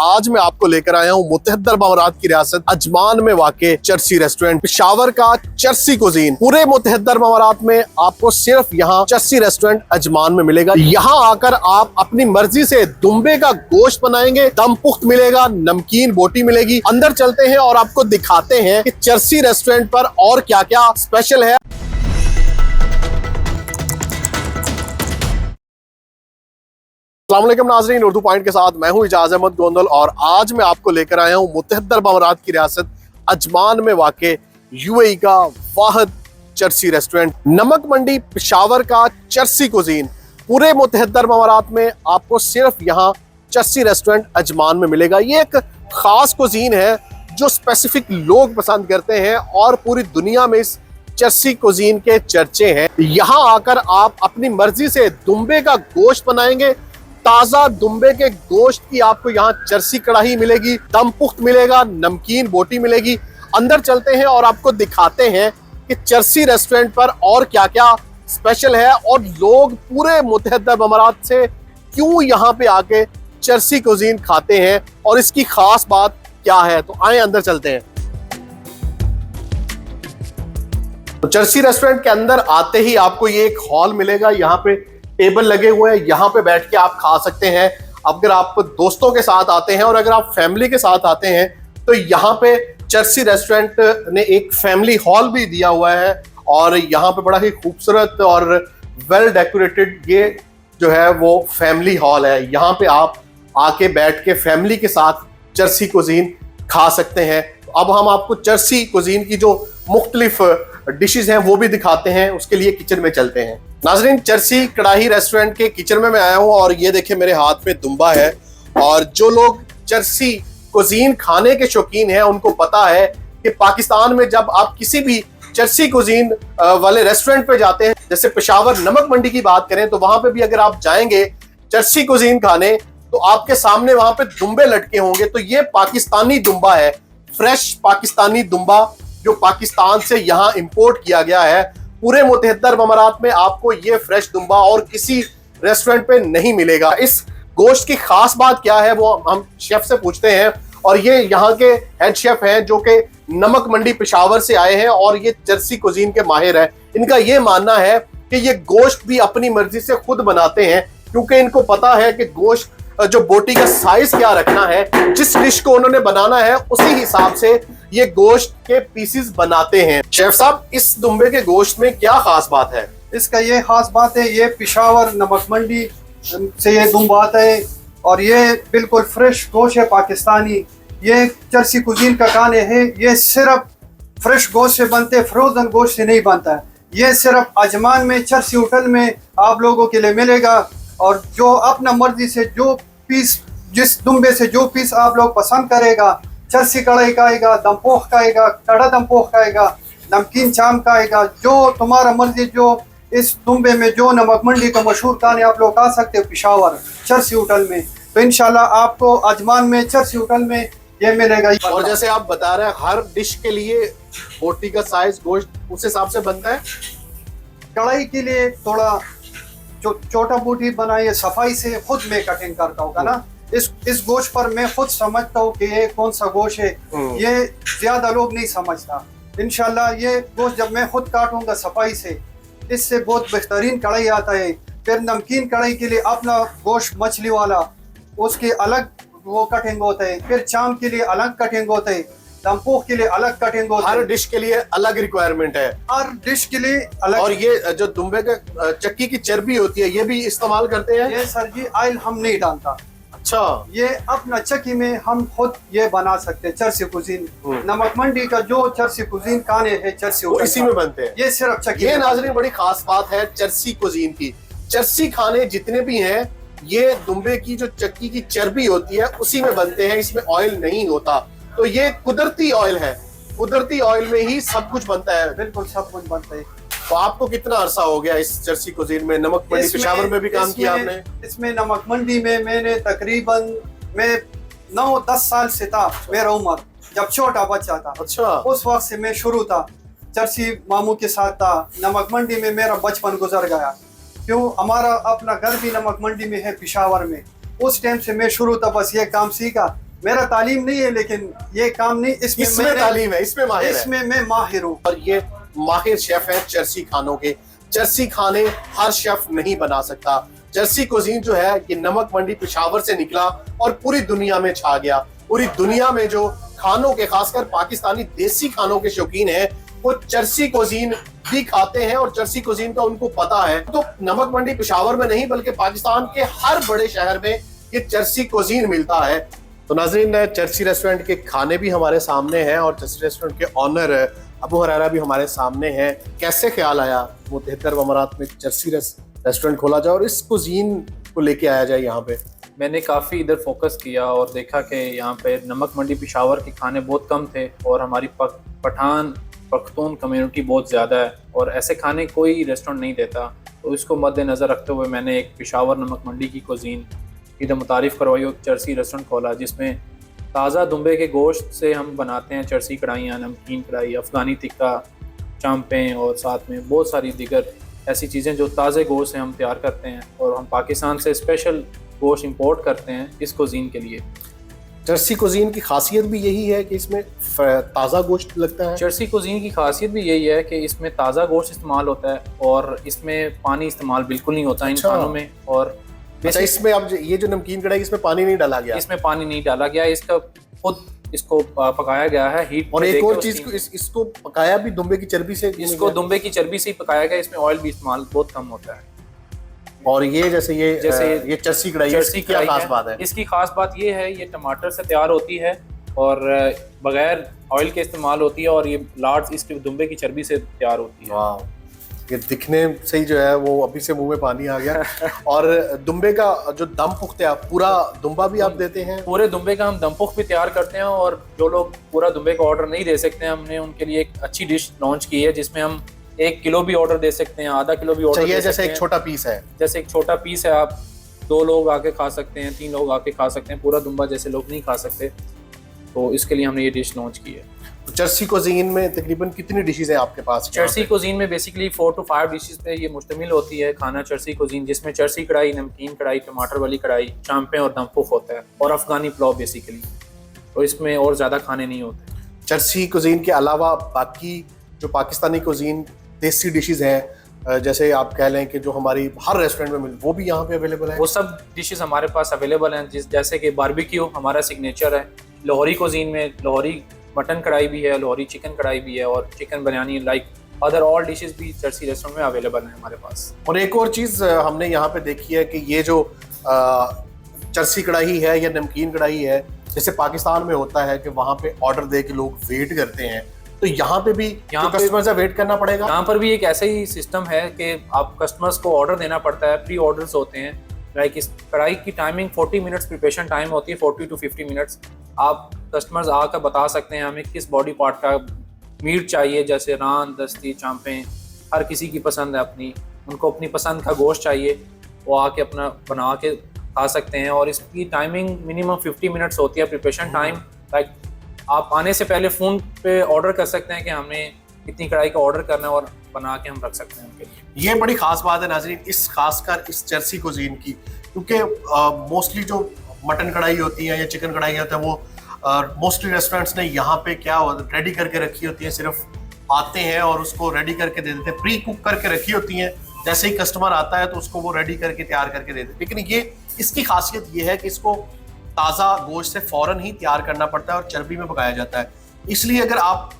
आज मैं आपको लेकर आया हूँ मुतहद्दा अरब अमारात की रियासत अजमान में वाक़े चर्सी रेस्टोरेंट, पेशावर का चर्सी कुजीन। पूरे मुतहद्दा अरब अमारात में आपको सिर्फ यहाँ चर्सी रेस्टोरेंट अजमान में मिलेगा। यहाँ आकर आप अपनी मर्जी से दुम्बे का गोश्त बनाएंगे, दम पुख्त मिलेगा, नमकीन बोटी मिलेगी। अंदर चलते हैं और आपको दिखाते हैं कि चर्सी रेस्टोरेंट पर और क्या क्या स्पेशल है। अस्सलामुअलैकुम नाज़रीन, उर्दू पॉइंट के साथ मैं हूं इजाज़ अहमद गोंदल और आज मैं आपको लेकर आया हूं मुतहद्दा अरब अमारात की रियासत अजमान में वाक़े यूएई का वाहिद चर्सी रेस्टोरेंट, नमक मंडी पेशावर का चर्सी कुजीन। पूरे मुतहद्दा अरब अमारात में आपको सिर्फ यहाँ चर्सी रेस्टोरेंट अजमान में मिलेगा। ये एक ख़ास कुजीन है जो स्पेसिफिक लोग पसंद करते हैं और पूरी दुनिया में इस चर्सी कुजीन के चर्चे हैं। यहाँ आकर आप अपनी मर्जी से दुम्बे का गोश्त बनाएंगे। ताजा दुम्बे के गोश्त की आपको यहाँ चर्सी कढ़ाई मिलेगी, दम पुख्त मिलेगा, नमकीन बोटी मिलेगी। अंदर चलते हैं और आपको दिखाते हैं कि चर्सी रेस्टोरेंट पर और क्या क्या स्पेशल है और लोग पूरे मुतहद्दा अरब अमारात से क्यों यहाँ पे आके चर्सी कुजीन खाते हैं और इसकी खास बात क्या है। तो आए अंदर चलते हैं। तो चर्सी रेस्टोरेंट के अंदर आते ही आपको ये एक हॉल मिलेगा। यहाँ पे टेबल लगे हुए हैं, यहाँ पे बैठ के आप खा सकते हैं। अगर आप दोस्तों के साथ आते हैं और अगर आप फैमिली के साथ आते हैं तो यहाँ पे चर्सी रेस्टोरेंट ने एक फैमिली हॉल भी दिया हुआ है और यहाँ पे बड़ा ही खूबसूरत और वेल डेकोरेटेड ये जो है वो फैमिली हॉल है। यहाँ पे आप आके बैठ के फैमिली के साथ चर्सी कुजीन खा सकते हैं। अब हम आपको चर्सी कुजीन की जो मुख्तलिफ डिशेज हैं वो भी दिखाते हैं, उसके लिए किचन में चलते हैं। नाज़रीन, चर्सी कढ़ाई रेस्टोरेंट के किचन में मैं आया हूं और ये देखिए मेरे हाथ में दुम्बा है। और जो लोग चर्सी कुजीन खाने के शौकीन हैं उनको पता है कि पाकिस्तान में जब आप किसी भी चर्सी कुजीन वाले रेस्टोरेंट पे जाते हैं, जैसे पेशावर नमक मंडी की बात करें तो वहां पे भी अगर आप जाएंगे चर्सी कुजीन खाने तो आपके सामने वहां पे दुम्बे लटके होंगे। तो ये पाकिस्तानी दुम्बा है, फ्रेश पाकिस्तानी दुम्बा जो पाकिस्तान से यहाँ इंपोर्ट किया गया है। पूरे मुतहद्दा अरब अमारात में आपको ये फ्रेश दुम्बा और किसी रेस्टोरेंट पे नहीं मिलेगा। इस गोश्त की खास बात क्या है वो हम शेफ से पूछते हैं और ये यहाँ के हेड शेफ हैं जो कि नमक मंडी पेशावर से आए हैं और ये चर्सी कुजीन के माहिर हैं। इनका ये मानना है कि ये गोश्त भी अपनी मर्जी से खुद बनाते हैं क्योंकि इनको पता है कि गोश्त जो बोटी का साइज क्या रखना है, जिस डिश को उन्होंने बनाना है उसी हिसाब से ये गोश्त के पीसेस बनाते हैं। शेफ साहब, इस दुम्बे के गोश्त में क्या खास बात है? इसका ये खास बात है, ये पेशावर नमक मंडी से ये दुम्बा आता है और ये बिल्कुल फ्रेश गोश्त है पाकिस्तानी। ये चर्सी कुजीन का खाने है, ये सिर्फ फ्रेश गोश्त से बनते हैं, फ्रोजन गोश्त से नहीं बनता है। ये सिर्फ अजमान में चर्सी होटल में आप लोगों के लिए मिलेगा और जो अपना मर्जी से जो पीस, जिस दुम्बे से जो पीस आप लोग पसंद करेगा, चर्सी कढ़ाई खाएगा, दमपोख खाएगा, कड़ा दमपोख खाएगा, नमकीन चाम खाएगा, जो तुम्हारा मर्जी, जो इस दुम्बे में जो नमक मंडी का मशहूर खाने आप लोग खा सकते हो पेशावर चर्सी होटल में। तो इंशाल्लाह आपको अजमान में चर्सी होटल में ये मिलेगा। और जैसे आप बता रहे हैं हर डिश के लिए बोटी का साइज गोश्त उस हिसाब से बनता है। कढ़ाई के लिए थोड़ा छोटा बोटी बनाइए, सफाई से खुद मैं कटिंग करता हूँ ना। इस गोश्त पर मैं खुद समझता हूँ कि ये कौन सा गोश्त है, ये ज्यादा लोग नहीं समझता। इंशाल्लाह ये गोश्त जब मैं खुद काटूंगा सफाई से, इससे बहुत बेहतरीन कढ़ाई आता है। फिर नमकीन कढ़ाई के लिए अपना गोश्त मछली वाला, उसके अलग वो कटिंग होता है। फिर चाम के लिए अलग कटिंग होता है, दमपोख के लिए अलग कटिंग होता है। हर डिश के लिए अलग रिक्वायरमेंट है, हर डिश के लिए अलग। और ये जो दुम्बे का चक्की की चर्बी होती है ये भी इस्तेमाल करते हैं? ये सर जी ऑयल हम नहीं डालता। अच्छा, ये अपना चक्की में हम खुद ये बना सकते हैं चर्सी कुजीन। नमक मंडी का जो चर्सी कुजीन खाने है चर्सी वो इसी में बनते हैं। ये सिर्फ चक्की। ये नाज़रीन बड़ी खास बात है चर्सी कुजीन की। चर्सी खाने जितने भी हैं ये दुम्बे की जो चक्की की चर्बी होती है उसी में बनते हैं, इसमें ऑयल नहीं होता। तो ये कुदरती ऑयल है, कुदरती ऑयल में ही सब कुछ बनता है। बिल्कुल सब कुछ बनता है। तो आपको कितना अरसा हो गया इस चर्सी कुजीन में? नमक मंडी पेशावर में भी काम किया आपने? इसमें नमक मंडी में मैंने तकरीबन मैं 9-10 साल से था। मेरा उम्र जब छोटा बच्चा था, अच्छा, उस वक्त से मैं शुरू था, चर्सी मामू के साथ था। नमक मंडी में मेरा बचपन गुजर गया, क्यों हमारा अपना घर भी नमक मंडी में है पेशावर में। उस टाइम से मैं शुरू था, बस ये काम सीखा। मेरा तालीम नहीं है, लेकिन ये काम नहीं, इसमें तालीम है, इसमें माहिर है, इसमें मैं माहिर हूँ। और ये माहिर शेफ है चर्सी खानों के। चर्सी खाने हर शेफ नहीं बना सकता। चर्सी कुजीन जो है ये नमक मंडी पेशावर से निकला और पूरी दुनिया में छा गया। पूरी दुनिया में जो खानों के, खासकर पाकिस्तानी देसी खानों के शौकीन हैं, वो चर्सी कुजीन भी खाते हैं और चर्सी कुजीन का उनको पता है। तो नमक मंडी पेशावर में नहीं बल्कि पाकिस्तान के हर बड़े शहर में ये चर्सी कुजीन मिलता है। तो नाज़रीन, चर्सी रेस्टोरेंट के खाने भी हमारे सामने हैं और चर्सी रेस्टोरेंट के ऑनर अबू हरारा भी हमारे सामने हैं। कैसे ख्याल आया वो 73 अमारात में चर्सी रेस्टोरेंट खोला जाए और इस कुजीन को लेके आया जाए यहाँ पे? मैंने काफ़ी इधर फोकस किया और देखा कि यहाँ पे नमक मंडी पेशावर के खाने बहुत कम थे और हमारी पठान पख्तून कम्युनिटी बहुत ज़्यादा है और ऐसे खाने कोई रेस्टोरेंट नहीं देता। तो इसको मद्देनज़र रखते हुए मैंने एक पेशावर नमक मंडी की कुजीन इधर मुतारिफ़ करवाई और चर्सी रेस्टोरेंट खोला, जिसमें ताज़ा दुम्बे के गोश्त से हम बनाते हैं चर्सी कढ़ाइयाँ, नमकीन कढ़ाई, अफ़गानी टिक्का, चांपें और साथ में बहुत सारी दीगर ऐसी चीज़ें जो ताज़े गोश्त से हम तैयार करते हैं और हम पाकिस्तान से स्पेशल गोश्त इंपोर्ट करते हैं इस कुजीन के लिए। चर्सी कुजीन की खासियत भी यही है कि इसमें ताज़ा गोश्त लगता है। चर्सी कुजीन की खासियत भी यही है कि इसमें ताज़ा गोश्त इस्तेमाल होता है और इसमें पानी इस्तेमाल बिल्कुल नहीं होता इन खानों में। और अच्छा, इसमें अब ये जो नमकीन कढ़ाई, इसमें पानी नहीं डाला गया? इसमें पानी नहीं डाला गया, इसका खुद इसको पकाया गया है हीट। और एक और चीज को इसको पकाया भी दुम्बे की चर्बी से? इसको दुम्बे की चर्बी से ही पकाया गया, इसमें ऑयल भी इस्तेमाल बहुत कम होता है। और ये जैसे ये चर्सी कढ़ाई, इसकी क्या खास बात है? इसकी खास बात ये है, ये टमाटर से तैयार होती है और बगैर ऑयल के इस्तेमाल होती है और ये लार्ज इसके दुम्बे की चर्बी से तैयार होती है। वाह, ये दिखने से ही जो है वो अभी से मुंह में पानी आ गया। और दुम्बे का जो दम पुख्त है, पूरा दुम्बा भी आप देते हैं? पूरे दुम्बे का हम दम पुख्त भी तैयार करते हैं और जो लोग पूरा दुम्बे का ऑर्डर नहीं दे सकते हैं, हमने उनके लिए एक अच्छी डिश लॉन्च की है जिसमें हम 1 किलो भी ऑर्डर दे सकते हैं, आधा किलो भी ऑर्डर दे सकते हैं। जैसे एक छोटा पीस है, जैसे एक छोटा पीस है, आप 2 लोग आके खा सकते हैं, 3 लोग आके खा सकते हैं। पूरा दुम्बा जैसे लोग नहीं खा सकते, तो इसके लिए हमने ये डिश लॉन्च की है। तो चर्सी कुजीन में तकरीबन कितनी डिशेज हैं आपके पास? चर्सी कुजीन में बेसिकली 4 to 5 डिशेस पे ये मुश्तमिल होती है खाना चर्सी कुजीन, जिसमें चर्सी कढ़ाई, नमकीन कढ़ाई, टमाटर वाली कढ़ाई, चांपें और दम पुख होता है और अफगानी पुलाव बेसिकली। तो इसमें और ज़्यादा खाने नहीं होते। चर्सी कुजीन के अलावा बाकी जो पाकिस्तानी कुजीन देसी डिशेज हैं, जैसे आप कह लें कि जो हमारी हर रेस्टोरेंट में वो भी यहाँ पे अवेलेबल है? वो सब डिशेस हमारे पास अवेलेबल हैं, जैसे कि बारबेक्यू हमारा सिग्नेचर है। लाहौरी कुजीन में लाहौरी मटन कढ़ाई भी है, लाहौरी चिकन कढ़ाई भी है और chicken biryani like other all dishes भी चर्सी रेस्टोरेंट में अवेलेबल है हमारे पास। और एक और चीज़ हमने यहाँ पे देखी है कि ये जो चर्सी कढ़ाई है या नमकीन कढ़ाई है, जैसे पाकिस्तान में होता है कि वहाँ पे ऑर्डर दे के लोग वेट करते हैं, तो यहाँ पे भी कस्टमर से वेट करना पड़ेगा? यहाँ पर भी एक ऐसा ही सिस्टम है कि आप कस्टमर्स को ऑर्डर देना पड़ता है, प्री ऑर्डर्स होते हैं। लाइक इस कढ़ाई की टाइमिंग 40 मिनट्स प्रिपरेशन टाइम होती है, 40 to 50 मिनट्स। आप कस्टमर्स आकर बता सकते हैं हमें किस बॉडी पार्ट का मीट चाहिए, जैसे रान, दस्ती, चांपें, हर किसी की पसंद है अपनी, उनको अपनी पसंद का गोश्त चाहिए, वो आके अपना बना के खा सकते हैं। और इसकी टाइमिंग मिनिमम 50 मिनट्स होती है प्रिपरेशन टाइम। लाइक आप आने से पहले फ़ोन पे ऑर्डर कर सकते हैं कि हमें कितनी कढ़ाई का ऑर्डर करना है और बना के हम रख सकते हैं उनके लिए। ये बड़ी खास बात है नाज़रीन, इस खासकर इस चर्सी कुजीन की, क्योंकि मोस्टली जो मटन कढ़ाई होती है या चिकन कढ़ाई होता है वो मोस्टली रेस्टोरेंट्स ने यहाँ पे क्या रेडी करके रखी होती है, सिर्फ आते हैं और उसको रेडी करके दे देते हैं, प्री कुक करके रखी होती हैं। जैसे ही कस्टमर आता है तो उसको वो रेडी करके तैयार करके दे देते हैं। लेकिन ये इसकी खासियत ये है कि इसको ताज़ा गोश्त से फ़ौरन ही तैयार करना पड़ता है और चर्बी में पकाया जाता है। इसलिए अगर आप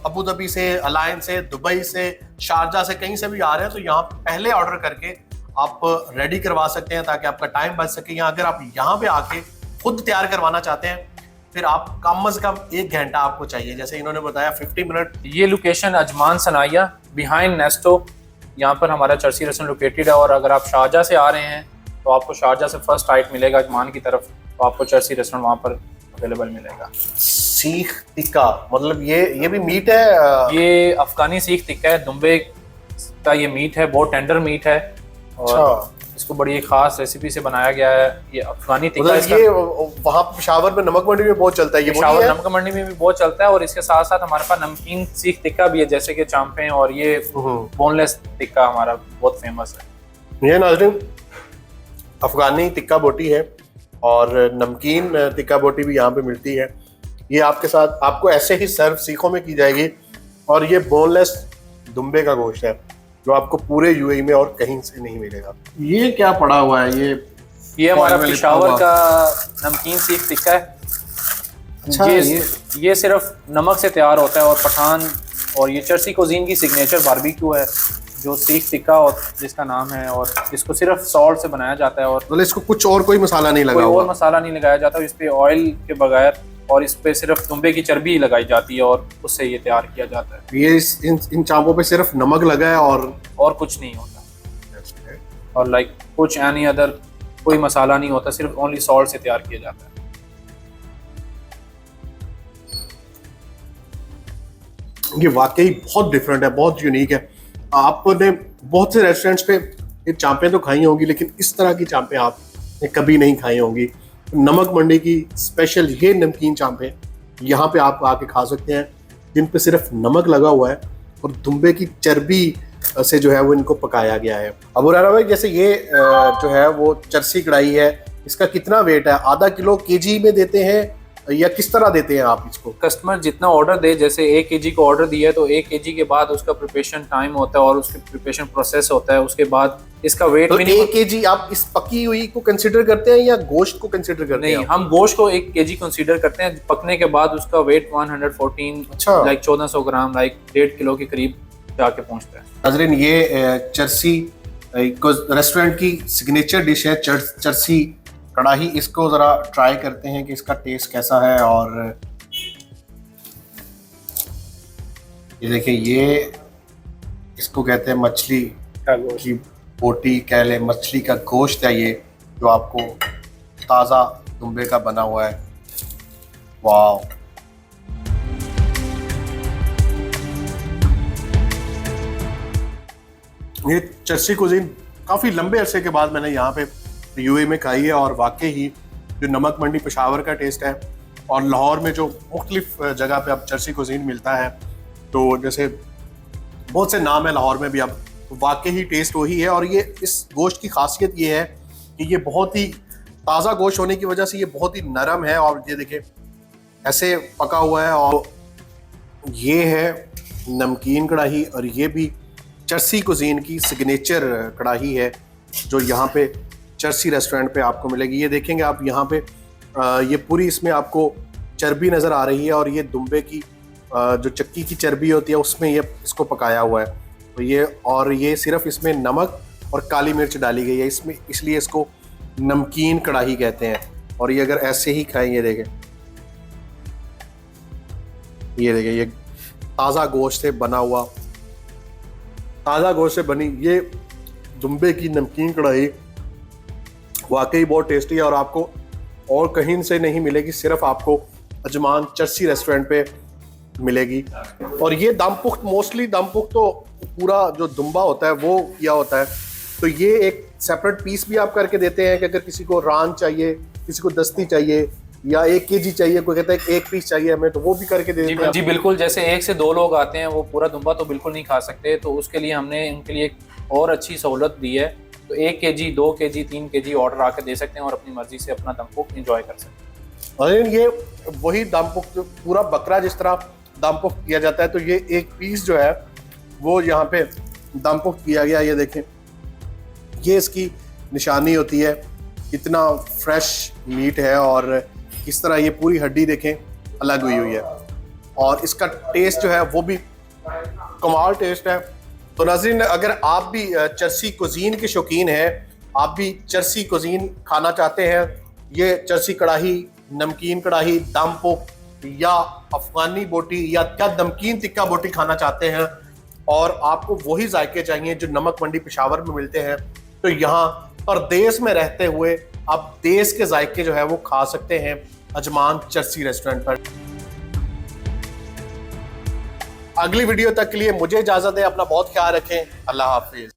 अबू धाबी से, अलायन से, दुबई से, शारजा से, कहीं से भी आ रहे हैं तो यहाँ पहले ऑर्डर करके आप रेडी करवा सकते हैं ताकि आपका टाइम बच सके। या अगर आप यहाँ पे आके खुद तैयार करवाना चाहते हैं फिर आप कम से कम 1 घंटा आपको चाहिए, जैसे इन्होंने बताया 50 मिनट। ये लोकेशन अजमान सनाया बिहाइंड नेस्टो, यहाँ पर हमारा चर्सी रेस्टोरेंट लोकेटेड है। और अगर आप शारजा से आ रहे हैं तो आपको शारजा से फर्स्ट राइट मिलेगा अजमान की तरफ, तो आपको चर्सी रेस्टोरेंट वहाँ पर अवेलेबल मिलेगा। सीख टिक्का मतलब ये भी मीट है? ये अफगानी सीख टिक्का है, दुम्बे का ये मीट है, बहुत टेंडर मीट है और इसको बड़ी खास रेसिपी से बनाया गया है। ये अफगानी टिक्का मतलब ये वहाँ पेशावर में नमक मंडी में बहुत चलता है, ये पेशावर नमक मंडी में भी बहुत चलता है। और इसके साथ साथ हमारे पास नमकीन सीख टिक्का भी है, जैसे कि चांपें, और ये बोनलेस टिक्का हमारा बहुत फेमस है। ये नाज़रीन अफगानी टिक्का बोटी है और नमकीन टिक्का बोटी भी यहाँ पे मिलती है। ये आपके साथ आपको ऐसे ही सर्व सीखों में की जाएगी। और ये बोनलेस दुम्बे का गोश्त है जो आपको पूरे यूएई में और कहीं से नहीं मिलेगा। ये क्या पड़ा हुआ है? ये हमारा पेशावर का नमकीन सीख टिक्का है। अच्छा, ये सिर्फ नमक से तैयार होता है और पठान और ये चर्सी कुजीन की सिग्नेचर बारबेक्यू है जो सीख टिक्का और जिसका नाम है, और इसको सिर्फ सॉल्ट से बनाया जाता है और मतलब इसको कुछ और कोई मसाला नहीं लगा कोई हुआ? और मसाला नहीं लगाया जाता, इस पे ऑयल के बगैर, और इस पे सिर्फ दुम्बे की चर्बी लगाई जाती है और उससे ये तैयार किया जाता है। ये इन चापों पे सिर्फ नमक लगा है और कुछ नहीं होता, और लाइक कुछ एनी अदर कोई मसाला नहीं होता, सिर्फ ओनली सॉल्ट से तैयार किया जाता है। ये वाकई बहुत डिफरेंट है, बहुत यूनिक है। आपने बहुत से रेस्टोरेंट्स पे ये चांपें तो खाई होंगी, लेकिन इस तरह की चांपें आपने कभी नहीं खाई होंगी। नमक मंडी की स्पेशल ये नमकीन चांपें यहाँ पे आप आके खा सकते हैं, जिन पे सिर्फ नमक लगा हुआ है और दुम्बे की चर्बी से जो है वो इनको पकाया गया है। अबू राना भाई, जैसे ये जो है वो चरसी कढ़ाई है, इसका कितना वेट है? आधा किलो केजी में देते हैं या किस तरह देते हैं आप इसको? कस्टमर जितना ऑर्डर दे, जैसे 1 केजी को ऑर्डर दिया है तो 1 केजी के बाद उसका प्रिपरेशन टाइम होता है और उसके प्रिपरेशन प्रोसेस होता है, उसके बाद इसका वेट तो मिनिमम 1 केजी आप इस पकी हुई को कंसीडर करते हैं या गोश्त को कंसीडर करते हैं? नहीं, हम गोश्त को 1 केजी कंसीडर करते हैं। पकने के बाद उसका वेट 114 अच्छा, लाइक 1400 ग्राम, लाइक 1.5 किलो के करीब जाके पहुंचता है। नाज़रीन, ये चरसी रेस्टोरेंट की सिग्नेचर डिश है, चरसी कढ़ाई। इसको ज़रा ट्राई करते हैं कि इसका टेस्ट कैसा है। और ये देखिए, ये इसको कहते हैं मछली की बोटी, कह ले मछली का गोश्त है ये, जो आपको ताज़ा दुम्बे का बना हुआ है। वाह, ये चरसी कुजीन काफ़ी लंबे अरसे के बाद मैंने यहाँ पे यूएई में खाई है, और वाकई ही जो नमक मंडी पेशावर का टेस्ट है और लाहौर में जो मुख्तलिफ जगह पे अब चरसी कुजीन मिलता है, तो जैसे बहुत से नाम है लाहौर में भी अब, तो वाकई ही टेस्ट वही है। और ये इस गोश्त की खासियत ये है कि ये बहुत ही ताज़ा गोश्त होने की वजह से ये बहुत ही नरम है। और ये देखिए ऐसे पका हुआ है। और ये है नमकीन कढ़ाई, और ये भी चरसी कुजीन की सिग्नेचर कढ़ाई है जो यहाँ पे चरसी रेस्टोरेंट पे आपको मिलेगी। ये देखेंगे आप यहाँ पे ये पूरी इसमें आपको चर्बी नज़र आ रही है, और ये दुम्बे की जो चक्की की चर्बी होती है उसमें ये इसको पकाया हुआ है। तो ये सिर्फ इसमें नमक और काली मिर्च डाली गई है इसमें, इसलिए इसको नमकीन कढ़ाई कहते हैं। और ये अगर ऐसे ही खाएं, ये देखें ये ताज़ा गोश्त से बना हुआ, ताज़ा गोश्त से बनी ये दुम्बे की नमकीन कढ़ाई वाकई बहुत टेस्टी है, और आपको और कहीं से नहीं मिलेगी, सिर्फ आपको अजमान चरसी रेस्टोरेंट पे मिलेगी। और ये दम पुख्त, मोस्टली दम पुख्त तो पूरा जो दुम्बा होता है वो किया होता है, तो ये एक सेपरेट पीस भी आप करके देते हैं कि अगर किसी को रान चाहिए, किसी को दस्ती चाहिए, या 1 केजी चाहिए, कोई कहता है 1 पीस चाहिए हमें, तो वो भी करके दे देते हैं। जी बिल्कुल, जैसे 1 से 2 लोग आते हैं वो पूरा दुम्बा तो बिल्कुल नहीं खा सकते, तो उसके लिए हमने उनके लिए एक और अच्छी सहूलत दी है। तो 1 केजी, 2 केजी, 3 केजी ऑर्डर आके दे सकते हैं और अपनी मर्जी से अपना दम पुख्त एंजॉय कर सकते हैं। और ये वही दम पुख्त, पूरा बकरा जिस तरह दम पुख्त किया जाता है, तो ये 1 पीस जो है वो यहाँ पे दम पुख्त किया गया। ये देखें, ये इसकी निशानी होती है, कितना फ्रेश मीट है, और किस तरह ये पूरी हड्डी देखें अलग हुई है, और इसका टेस्ट जो है वो भी कमाल टेस्ट है। तो नाज़रीन, अगर आप भी चरसी कुजीन के शौकीन हैं, आप भी चरसी कुजीन खाना चाहते हैं, ये चरसी कढ़ाई, नमकीन कढ़ाई, दम पुख्त या अफगानी बोटी या क्या नमकीन टिक्का बोटी खाना चाहते हैं, और आपको वही जायके चाहिए जो नमक मंडी पेशावर में मिलते हैं, तो यहाँ परदेश में रहते हुए आप देश के जायके जो है वो खा सकते हैं अजमान चरसी रेस्टोरेंट पर। अगली वीडियो तक के लिए मुझे इजाजत है, अपना बहुत ख्याल रखें, अल्लाह हाफिज।